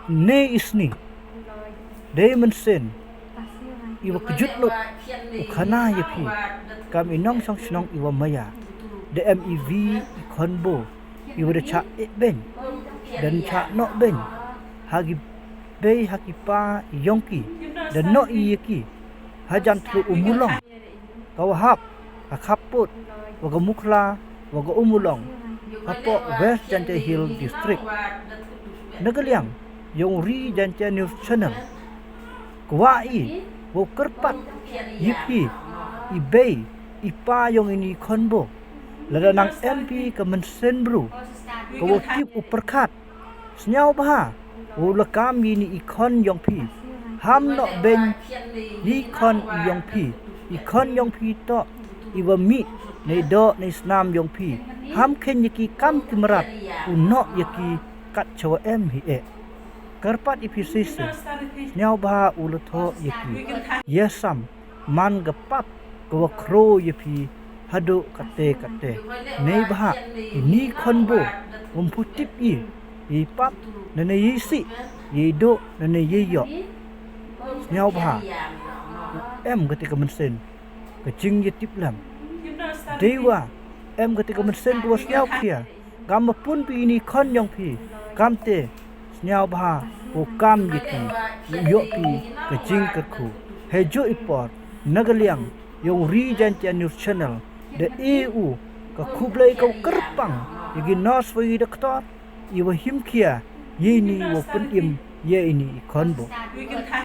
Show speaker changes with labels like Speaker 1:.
Speaker 1: ne isni Diamond Sen iwa kejut lot ukana yapi kami nong song snong iwa maya DMEV ikonbo iwa da cha ben dan cha no ben hagi bei hagi pa yongki dan no iyeki hajan tlu umulong kawahap akaput waga mukla waga umulong apo West Jante Hill District Nagaliang yung Ri Jante News Channel Kuwai wo kerpat yipi ibei ipa yung ini konbo lada nang MP Kemensen Bru kawo tip uperkat senyau baha wo lekam ini ikon yung pi ham no ben ikon yung pi ikon yung pi to iwa mi nei do nei snam yung pi ham ken yaki kam timrat uno yaki kat chawa em hi e kerpat ipisisi nyau baha ulatho yaki yesam man gapap kawa kro yapi hadu kate nei baha ini konbo umputip i pap nane yisi yido nane yeyo nyau baha em ketika mensen kecing yetip lam dewa em ketika mensen dua nyau kia gam pun pi ini kon yong pi kamte nyau baha ukam yiki yo pi kecing kerku hejo ipor nagaliang yung Ri Jante News Channel the EU ka kublai kau kerpang yagi nos wagi doktor iwa himkia yini wo penim ye ini konbo